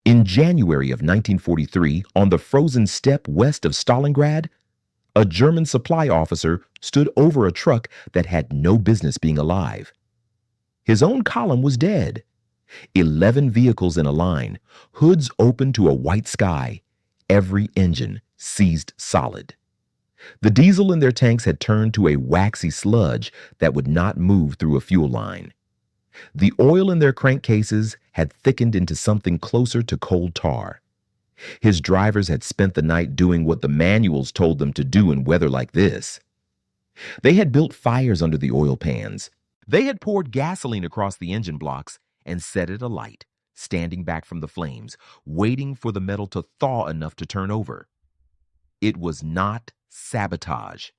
In January of 1943, on the frozen steppe west of Stalingrad, a German supply officer stood over a truck that had no business being alive. His own column was dead. 11 vehicles in a line, hoods open to a white sky, every engine seized solid. The diesel in their tanks had turned to a waxy sludge that would not move through a fuel line. The oil in their crankcases had thickened into something closer to cold tar. His drivers had spent the night doing what the manuals told them to do in weather like this. They had built fires under the oil pans. They had poured gasoline across the engine blocks and set it alight, standing back from the flames, waiting for the metal to thaw enough to turn over. It was not sabotage.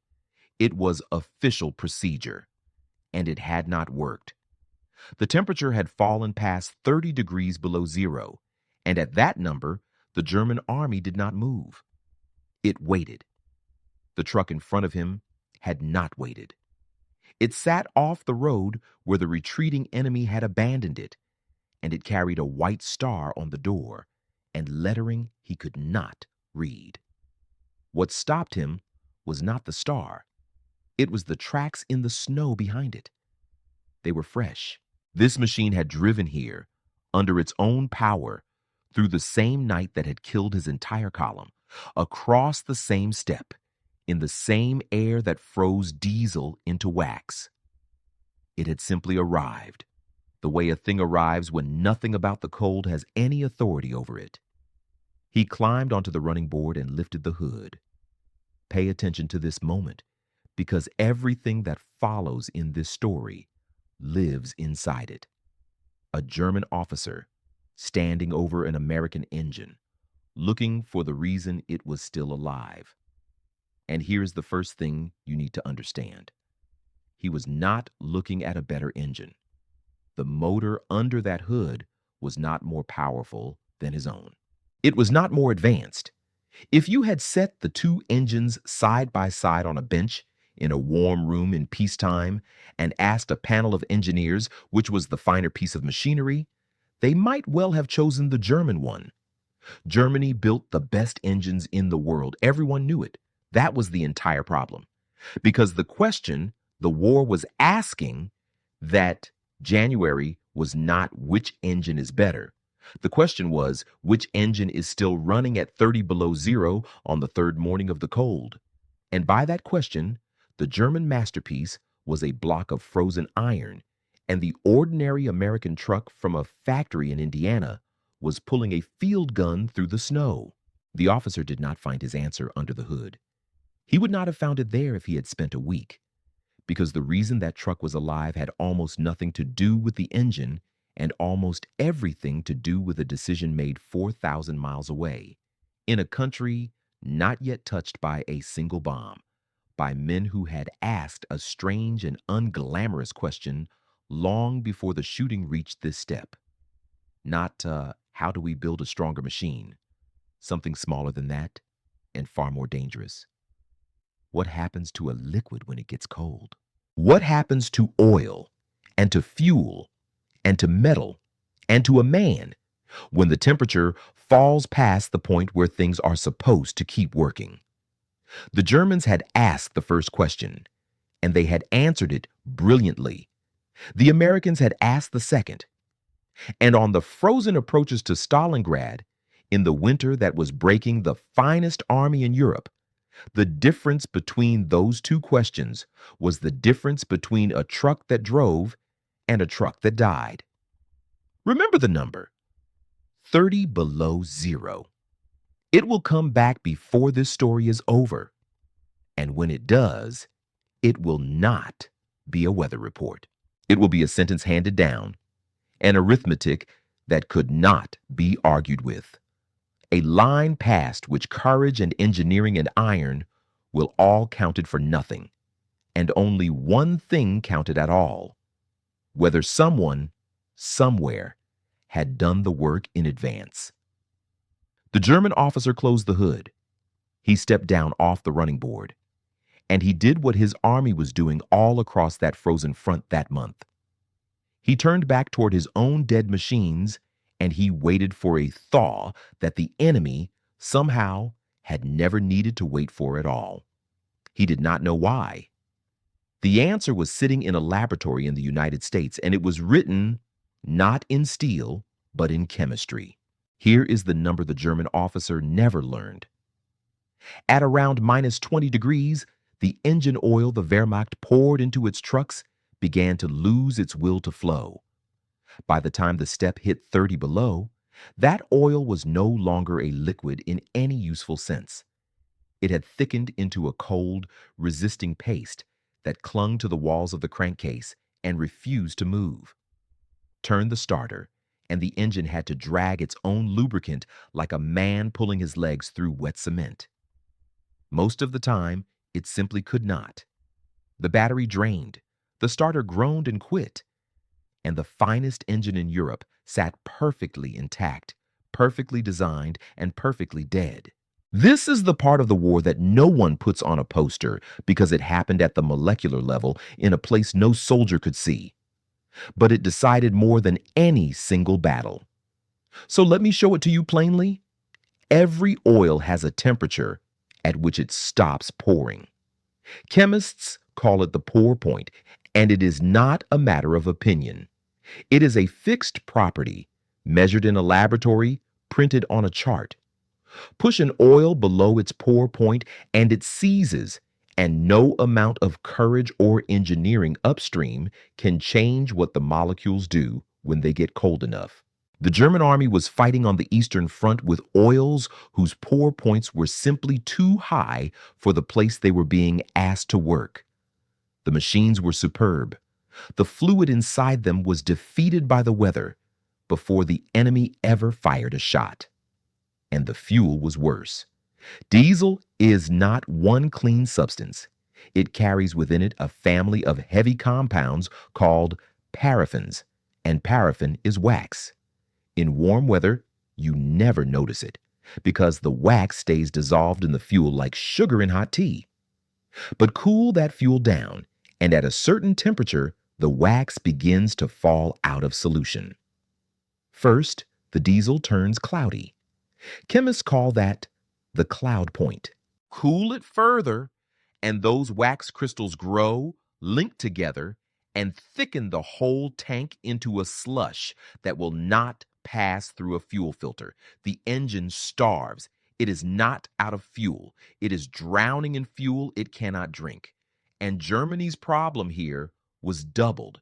It was official procedure, and it had not worked. The temperature had fallen past 30 degrees below zero, and at that number, the German army did not move. It waited. The truck in front of him had not waited. It sat off the road where the retreating enemy had abandoned it, and it carried a white star on the door and lettering he could not read. What stopped him was not the star. It was the tracks in the snow behind it. They were fresh. This machine had driven here, under its own power, through the same night that had killed his entire column, across the same steppe, in the same air that froze diesel into wax. It had simply arrived, the way a thing arrives when nothing about the cold has any authority over it. He climbed onto the running board and lifted the hood. Pay attention to this moment, because everything that follows in this story lives inside it. A German officer standing over an American engine, looking for the reason it was still alive. And here's the first thing you need to understand. He was not looking at a better engine. The motor under that hood was not more powerful than his own. It was not more advanced. If you had set the two engines side by side on a bench in a warm room in peacetime and asked a panel of engineers which was the finer piece of machinery, they might well have chosen the German one. Germany built the best engines in the world. Everyone knew it. That was the entire problem. Because the question the war was asking that January was not which engine is better. The question was which engine is still running at 30 below zero on the third morning of the cold. And by that question, the German masterpiece was a block of frozen iron, and the ordinary American truck from a factory in Indiana was pulling a field gun through the snow. The officer did not find his answer under the hood. He would not have found it there if he had spent a week, because the reason that truck was alive had almost nothing to do with the engine and almost everything to do with a decision made 4,000 miles away, in a country not yet touched by a single bomb, by men who had asked a strange and unglamorous question long before the shooting reached this step. Not, how do we build a stronger machine? Something smaller than that and far more dangerous. What happens to a liquid when it gets cold? What happens to oil and to fuel and to metal and to a man when the temperature falls past the point where things are supposed to keep working? The Germans had asked the first question, and they had answered it brilliantly. The Americans had asked the second. And on the frozen approaches to Stalingrad, in the winter that was breaking the finest army in Europe, the difference between those two questions was the difference between a truck that drove and a truck that died. Remember the number, 30 below zero. It will come back before this story is over. And when it does, it will not be a weather report. It will be a sentence handed down, an arithmetic that could not be argued with. A line past which courage and engineering and iron will all counted for nothing, and only one thing counted at all: whether someone, somewhere, had done the work in advance. The German officer closed the hood. He stepped down off the running board, and he did what his army was doing all across that frozen front that month. He turned back toward his own dead machines and he waited for a thaw that the enemy somehow had never needed to wait for at all. He did not know why. The answer was sitting in a laboratory in the United States, and it was written not in steel, but in chemistry. Here is the number the German officer never learned. At around minus 20 degrees, the engine oil the Wehrmacht poured into its trucks began to lose its will to flow. By the time the steppe hit 30 below, that oil was no longer a liquid in any useful sense. It had thickened into a cold, resisting paste that clung to the walls of the crankcase and refused to move. Turn the starter, and the engine had to drag its own lubricant like a man pulling his legs through wet cement. Most of the time, it simply could not. The battery drained, the starter groaned and quit, and the finest engine in Europe sat perfectly intact, perfectly designed, and perfectly dead. This is the part of the war that no one puts on a poster because it happened at the molecular level in a place no soldier could see. But it decided more than any single battle. So let me show it to you plainly. Every oil has a temperature at which it stops pouring. Chemists call it the pour point, and it is not a matter of opinion. It is a fixed property, measured in a laboratory, printed on a chart. Push an oil below its pour point, and it seizes, and no amount of courage or engineering upstream can change what the molecules do when they get cold enough. The German army was fighting on the Eastern Front with oils whose pour points were simply too high for the place they were being asked to work. The machines were superb. The fluid inside them was defeated by the weather before the enemy ever fired a shot. And the fuel was worse. Diesel is not one clean substance. It carries within it a family of heavy compounds called paraffins, and paraffin is wax. In warm weather, you never notice it because the wax stays dissolved in the fuel like sugar in hot tea. But cool that fuel down, and at a certain temperature, the wax begins to fall out of solution. First, the diesel turns cloudy. Chemists call that the cloud point. Cool it further, and those wax crystals grow, link together, and thicken the whole tank into a slush that will not pass through a fuel filter. The engine starves. It is not out of fuel. It is drowning in fuel it cannot drink. And Germany's problem here was doubled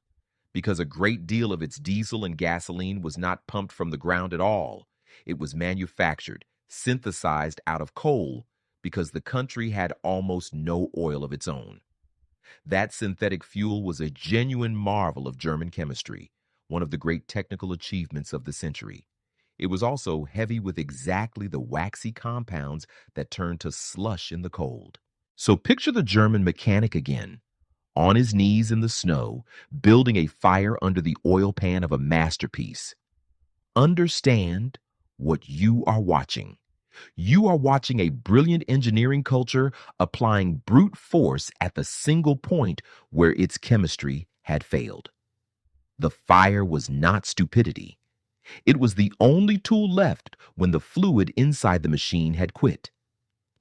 because a great deal of its diesel and gasoline was not pumped from the ground at all. It was manufactured, synthesized out of coal because the country had almost no oil of its own. That synthetic fuel was a genuine marvel of German chemistry, one of the great technical achievements of the century. It was also heavy with exactly the waxy compounds that turned to slush in the cold. So picture the German mechanic again, on his knees in the snow, building a fire under the oil pan of a masterpiece. Understand what you are watching. You are watching a brilliant engineering culture applying brute force at the single point where its chemistry had failed. The fire was not stupidity. It was the only tool left when the fluid inside the machine had quit.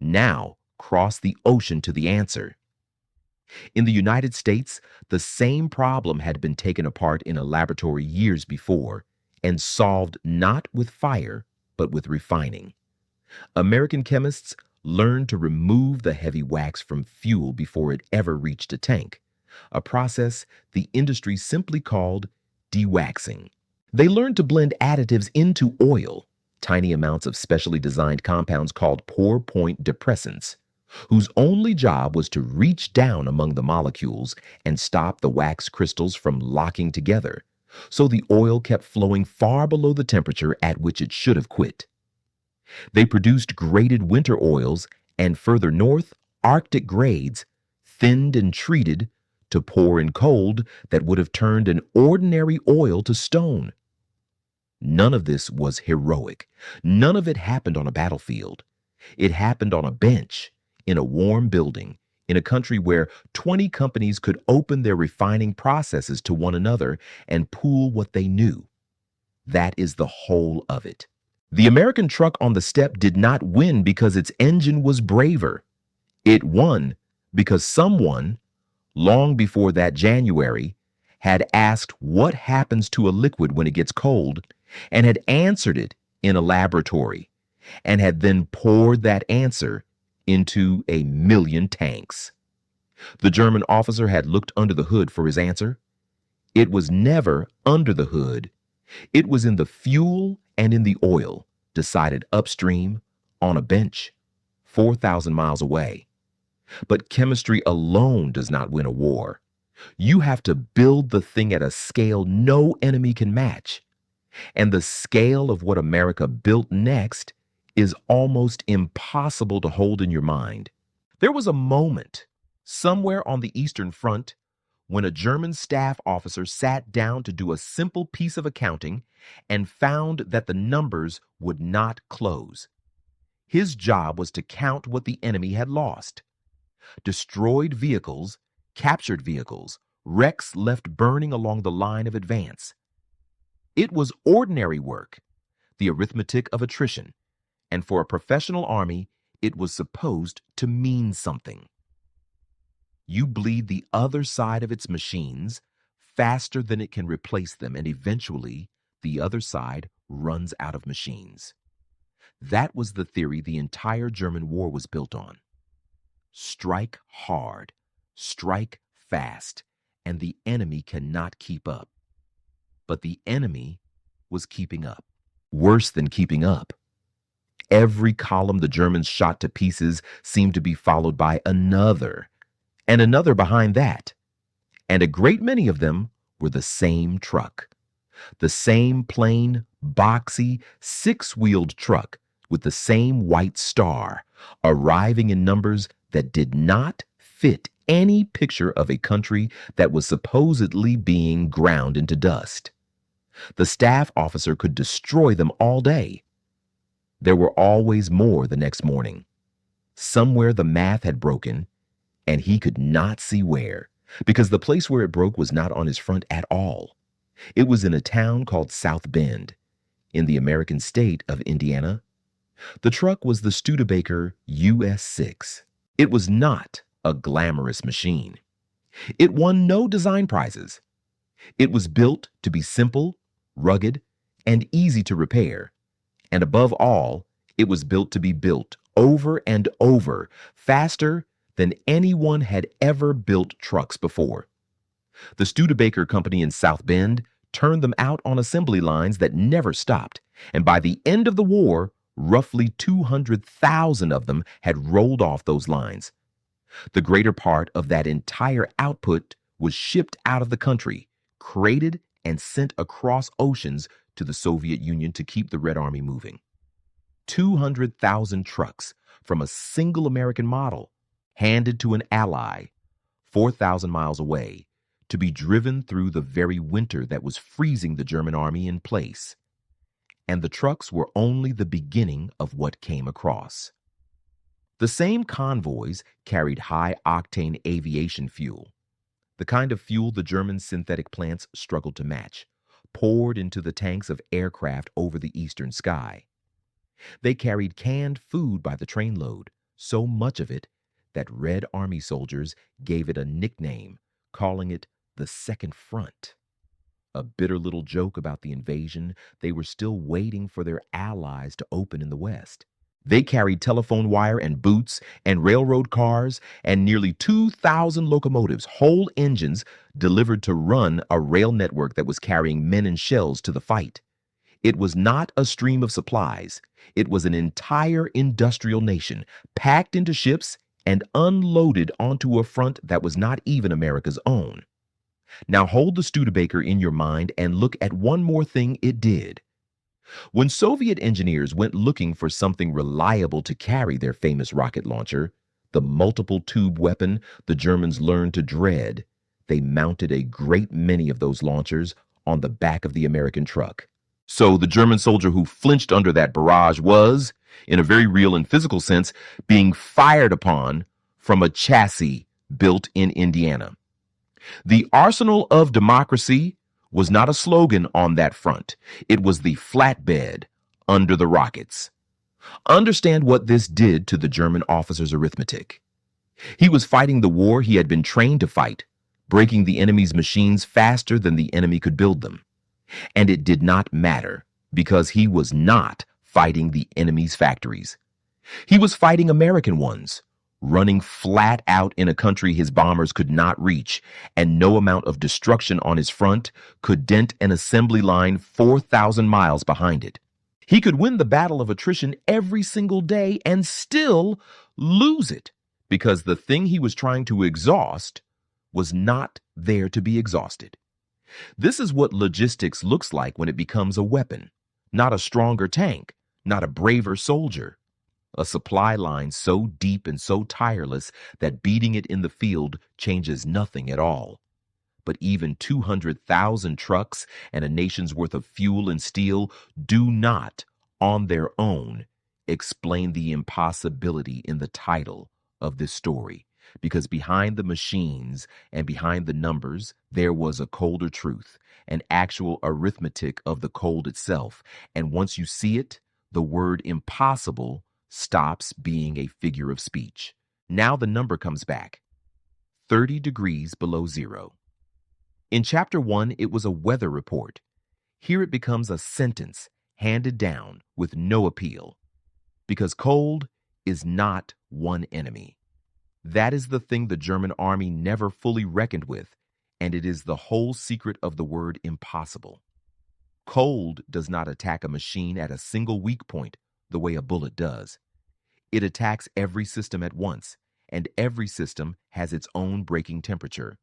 Now, cross the ocean to the answer. In the United States, the same problem had been taken apart in a laboratory years before and solved not with fire, but with refining. American chemists learned to remove the heavy wax from fuel before it ever reached a tank, a process the industry simply called dewaxing. They learned to blend additives into oil, tiny amounts of specially designed compounds called pour point depressants, whose only job was to reach down among the molecules and stop the wax crystals from locking together, so the oil kept flowing far below the temperature at which it should have quit. They produced graded winter oils and further north, Arctic grades, thinned and treated to pour in cold that would have turned an ordinary oil to stone. None of this was heroic. None of it happened on a battlefield. It happened on a bench, in a warm building, in a country where 20 companies could open their refining processes to one another and pool what they knew. That is the whole of it. The American truck on the steppe did not win because its engine was braver. It won because someone, long before that January, had asked what happens to a liquid when it gets cold and had answered it in a laboratory and had then poured that answer into 1,000,000 tanks. The German officer had looked under the hood for his answer. It was never under the hood. It was in the fuel and in the oil, decided upstream on a bench 4,000 miles away. But chemistry alone does not win a war. You have to build the thing at a scale no enemy can match. And the scale of what America built next is almost impossible to hold in your mind. There was a moment somewhere on the Eastern Front when a German staff officer sat down to do a simple piece of accounting and found that the numbers would not close. His job was to count what the enemy had lost. Destroyed vehicles, captured vehicles, wrecks left burning along the line of advance. It was ordinary work, the arithmetic of attrition, and for a professional army, it was supposed to mean something. You bleed the other side of its machines faster than it can replace them, and eventually the other side runs out of machines. That was the theory the entire German war was built on. Strike hard, strike fast, and the enemy cannot keep up. But the enemy was keeping up. Worse than keeping up. Every column the Germans shot to pieces seemed to be followed by another, and another behind that. And a great many of them were the same truck. The same plain, boxy, six-wheeled truck with the same white star, arriving in numbers that did not fit any picture of a country that was supposedly being ground into dust. The staff officer could destroy them all day. There were always more the next morning. Somewhere the math had broken, and he could not see where, because the place where it broke was not on his front at all. It was in a town called South Bend, in the American state of Indiana. The truck was the Studebaker US-6. It was not a glamorous machine. It won no design prizes. It was built to be simple, rugged, and easy to repair. And above all, it was built to be built over and over, faster than anyone had ever built trucks before. The Studebaker Company in South Bend turned them out on assembly lines that never stopped, and by the end of the war, roughly 200,000 of them had rolled off those lines. The greater part of that entire output was shipped out of the country, crated and sent across oceans to the Soviet Union to keep the Red Army moving. 200,000 trucks from a single American model, handed to an ally 4,000 miles away to be driven through the very winter that was freezing the German army in place. And the trucks were only the beginning of what came across. The same convoys carried high-octane aviation fuel, the kind of fuel the German synthetic plants struggled to match, poured into the tanks of aircraft over the eastern sky. They carried canned food by the trainload, so much of it that Red Army soldiers gave it a nickname, calling it the Second Front. A bitter little joke about the invasion, they were still waiting for their allies to open in the West. They carried telephone wire and boots and railroad cars and nearly 2,000 locomotives, whole engines, delivered to run a rail network that was carrying men and shells to the fight. It was not a stream of supplies. It was an entire industrial nation, packed into ships and unloaded onto a front that was not even America's own. Now hold the Studebaker in your mind and look at one more thing it did. When Soviet engineers went looking for something reliable to carry their famous rocket launcher, the multiple tube weapon the Germans learned to dread, they mounted a great many of those launchers on the back of the American truck. So the German soldier who flinched under that barrage was, in a very real and physical sense, being fired upon from a chassis built in Indiana. The arsenal of democracy was not a slogan on that front. It was the flatbed under the rockets. Understand what this did to the German officer's arithmetic. He was fighting the war he had been trained to fight, breaking the enemy's machines faster than the enemy could build them. And it did not matter, because he was not fighting the enemy's factories. He was fighting American ones, running flat out in a country his bombers could not reach, and no amount of destruction on his front could dent an assembly line 4,000 miles behind it. He could win the battle of attrition every single day and still lose it, because the thing he was trying to exhaust was not there to be exhausted. This is what logistics looks like when it becomes a weapon, not a stronger tank, not a braver soldier. A supply line so deep and so tireless that beating it in the field changes nothing at all. But even 200,000 trucks and a nation's worth of fuel and steel do not, on their own, explain the impossibility in the title of this story. Because behind the machines and behind the numbers, there was a colder truth, an actual arithmetic of the cold itself. And once you see it, the word impossible stops being a figure of speech. Now the number comes back, 30 degrees below zero. In chapter 1, it was a weather report. Here it becomes a sentence handed down with no appeal. Because cold is not one enemy. That is the thing the German army never fully reckoned with, and it is the whole secret of the word impossible. Cold does not attack a machine at a single weak point the way a bullet does. It attacks every system at once, and every system has its own breaking temperature.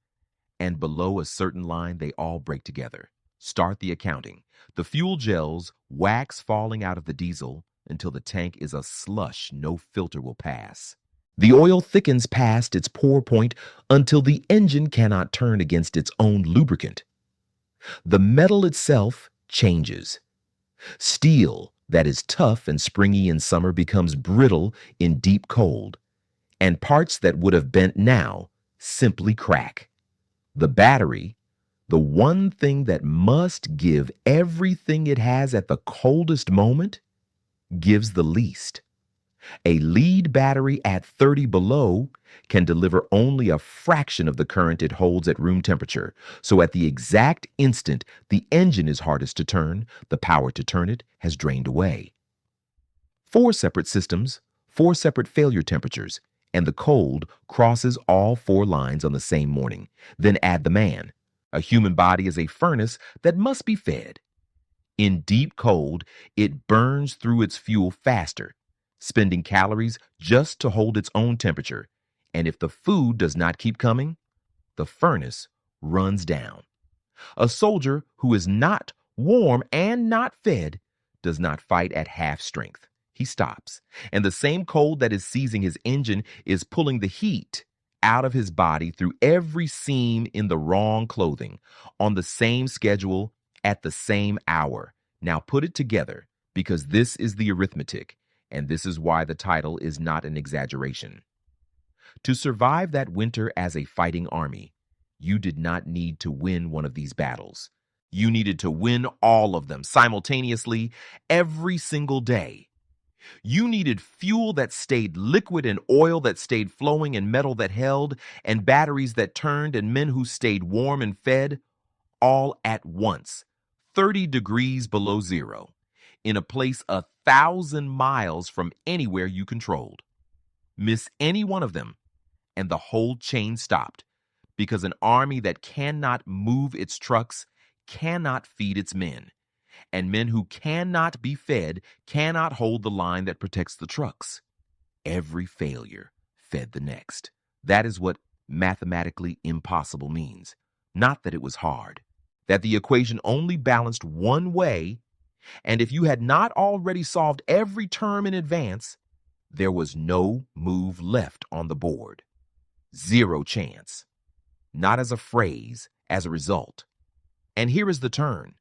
And below a certain line, they all break together. Start the accounting. The fuel gels wax falling out of the diesel until the tank is a slush no filter will pass. The oil thickens past its pour point until the engine cannot turn against its own lubricant. The metal itself changes. Steel that is tough and springy in summer becomes brittle in deep cold, and parts that would have bent now simply crack. The battery, the one thing that must give everything it has at the coldest moment, gives the least. A lead battery at 30 below can deliver only a fraction of the current it holds at room temperature. So at the exact instant the engine is hardest to turn, the power to turn it has drained away. 4 separate systems, 4 separate failure temperatures, and the cold crosses all 4 lines on the same morning. Then add the man. A human body is a furnace that must be fed. In deep cold, it burns through its fuel faster, spending calories just to hold its own temperature. And if the food does not keep coming, the furnace runs down. A soldier who is not warm and not fed does not fight at half strength. He stops. And the same cold that is seizing his engine is pulling the heat out of his body through every seam in the wrong clothing, on the same schedule, at the same hour. Now put it together, because this is the arithmetic. And this is why the title is not an exaggeration. To survive that winter as a fighting army, you did not need to win one of these battles. You needed to win all of them simultaneously every single day. You needed fuel that stayed liquid and oil that stayed flowing and metal that held and batteries that turned and men who stayed warm and fed all at once, 30 degrees below zero, in a place 1,000 miles from anywhere you controlled. Miss any one of them, and the whole chain stopped, because an army that cannot move its trucks cannot feed its men, and men who cannot be fed cannot hold the line that protects the trucks. Every failure fed the next. That is what mathematically impossible means. Not that it was hard, that the equation only balanced one way, and if you had not already solved every term in advance, there was no move left on the board. 0 chance. Not as a phrase, as a result. And here is the turn.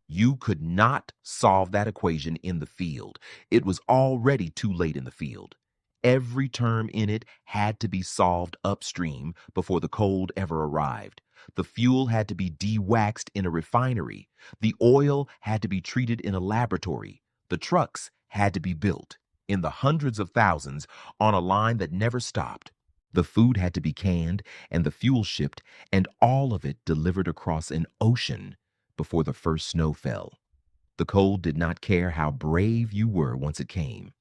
You could not solve that equation in the field. It was already too late in the field. Every term in it had to be solved upstream before the cold ever arrived. The fuel had to be dewaxed in a refinery. The oil had to be treated in a laboratory. The trucks had to be built in the hundreds of thousands on a line that never stopped. The food had to be canned and the fuel shipped, and all of it delivered across an ocean before the first snow fell. The cold did not care how brave you were once it came.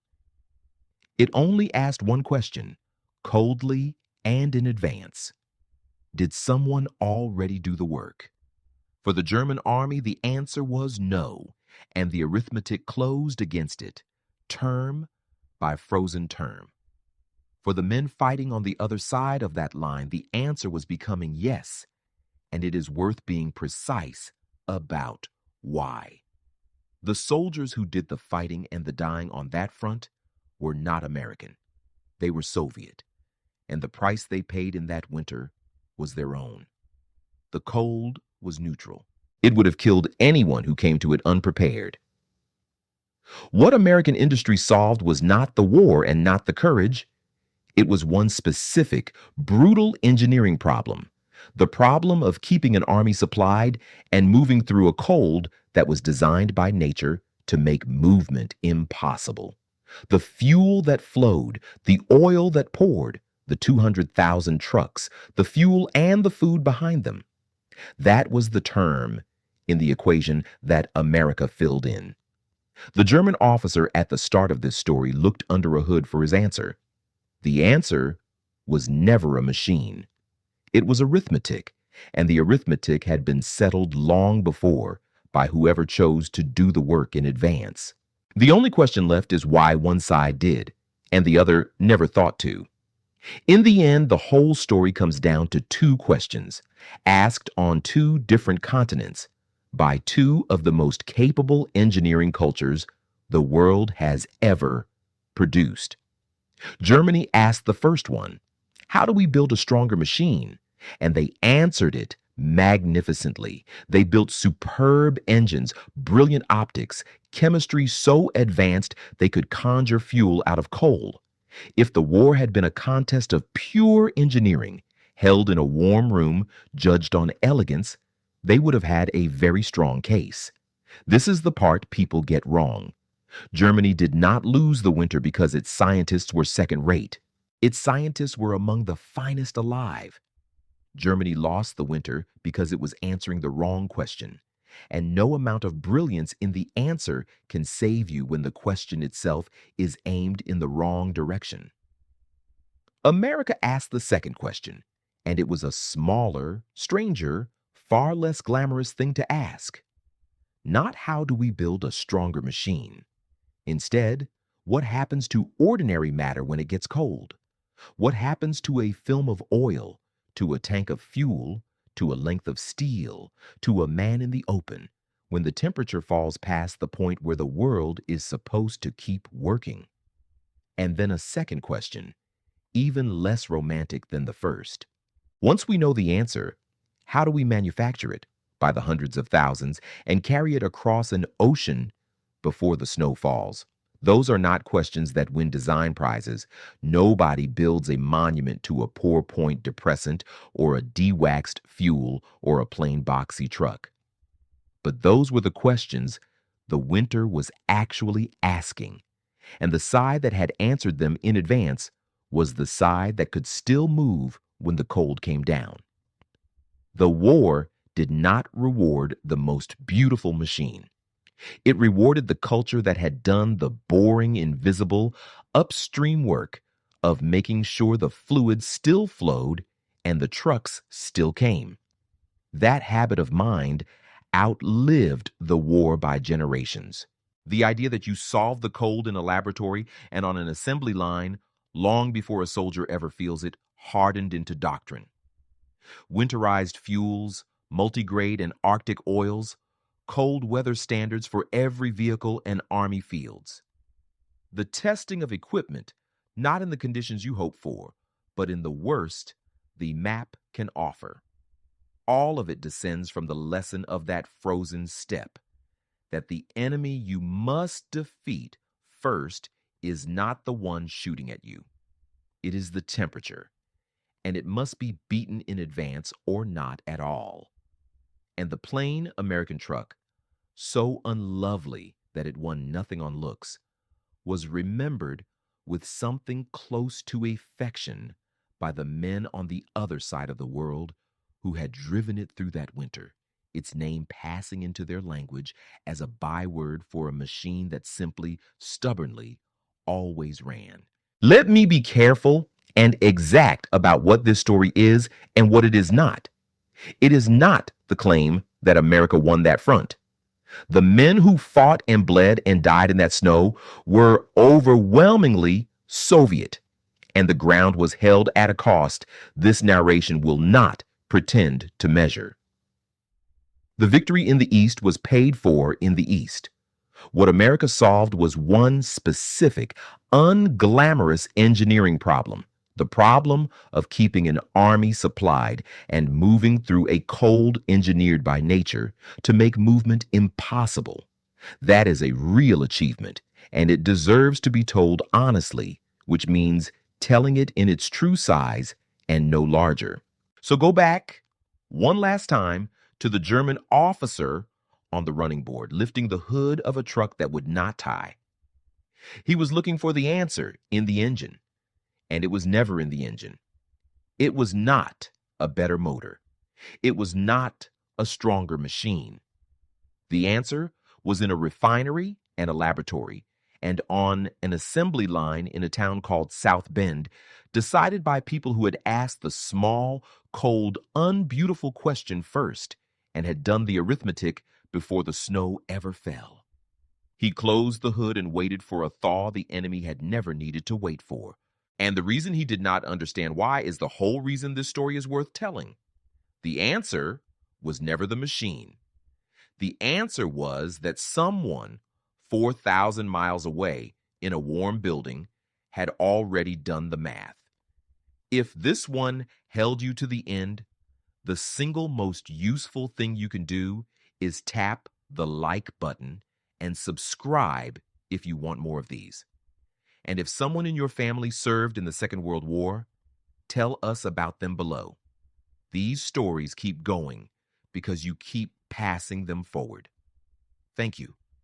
It only asked one question, coldly and in advance. Did someone already do the work? For the German army, the answer was no, and the arithmetic closed against it, term by frozen term. For the men fighting on the other side of that line, the answer was becoming yes, and it is worth being precise about why. The soldiers who did the fighting and the dying on that front were not American. They were Soviet, and the price they paid in that winter was their own. The cold was neutral. It would have killed anyone who came to it unprepared. What American industry solved was not the war and not the courage. It was one specific, brutal engineering problem. The problem of keeping an army supplied and moving through a cold that was designed by nature to make movement impossible. The fuel that flowed, the oil that poured, the 200,000 trucks, the fuel and the food behind them. That was the term in the equation that America filled in. The German officer at the start of this story looked under a hood for his answer. The answer was never a machine. It was arithmetic, and the arithmetic had been settled long before by whoever chose to do the work in advance. The only question left is why one side did, and the other never thought to. In the end, the whole story comes down to two questions, asked on two different continents, by two of the most capable engineering cultures the world has ever produced. Germany asked the first one, how do we build a stronger machine? And they answered it magnificently. They built superb engines, brilliant optics, chemistry so advanced they could conjure fuel out of coal. If the war had been a contest of pure engineering, held in a warm room, judged on elegance, they would have had a very strong case. This is the part people get wrong. Germany did not lose the winter because its scientists were second rate. Its scientists were among the finest alive. Germany lost the winter because it was answering the wrong question. And no amount of brilliance in the answer can save you when the question itself is aimed in the wrong direction. America asked the second question, and it was a smaller, stranger, far less glamorous thing to ask. Not how do we build a stronger machine? Instead, what happens to ordinary matter when it gets cold? What happens to a film of oil, to a tank of fuel, to a length of steel, to a man in the open, when the temperature falls past the point where the world is supposed to keep working? And then a second question, even less romantic than the first. Once we know the answer, how do we manufacture it by the hundreds of thousands and carry it across an ocean before the snow falls? Those are not questions that win design prizes. Nobody builds a monument to a pour-point depressant or a dewaxed fuel or a plain boxy truck. But those were the questions the winter was actually asking. And the side that had answered them in advance was the side that could still move when the cold came down. The war did not reward the most beautiful machine. It rewarded the culture that had done the boring, invisible, upstream work of making sure the fluids still flowed and the trucks still came. That habit of mind outlived the war by generations. The idea that you solve the cold in a laboratory and on an assembly line long before a soldier ever feels it hardened into doctrine. Winterized fuels, multigrade and Arctic oils, cold weather standards for every vehicle and army fields. The testing of equipment, not in the conditions you hope for, but in the worst the map can offer. All of it descends from the lesson of that frozen steppe, that the enemy you must defeat first is not the one shooting at you. It is the temperature, and it must be beaten in advance or not at all. And the plain American truck, so unlovely that it won nothing on looks, was remembered with something close to affection by the men on the other side of the world who had driven it through that winter, its name passing into their language as a byword for a machine that simply, stubbornly, always ran. Let me be careful and exact about what this story is and what it is not. It is not the claim that America won that front. The men who fought and bled and died in that snow were overwhelmingly Soviet, and the ground was held at a cost this narration will not pretend to measure. The victory in the East was paid for in the East. What America solved was one specific, unglamorous engineering problem: the problem of keeping an army supplied and moving through a cold engineered by nature to make movement impossible. That is a real achievement, and it deserves to be told honestly, which means telling it in its true size and no larger. So go back one last time to the German officer on the running board, lifting the hood of a truck that would not tie. He was looking for the answer in the engine, and it was never in the engine. It was not a better motor. It was not a stronger machine. The answer was in a refinery and a laboratory, and on an assembly line in a town called South Bend, decided by people who had asked the small, cold, unbeautiful question first and had done the arithmetic before the snow ever fell. He closed the hood and waited for a thaw the enemy had never needed to wait for. And the reason he did not understand why is the whole reason this story is worth telling. The answer was never the machine. The answer was that someone 4,000 miles away in a warm building had already done the math. If this one held you to the end, the single most useful thing you can do is tap the like button and subscribe if you want more of these. And if someone in your family served in the Second World War, tell us about them below. These stories keep going because you keep passing them forward. Thank you.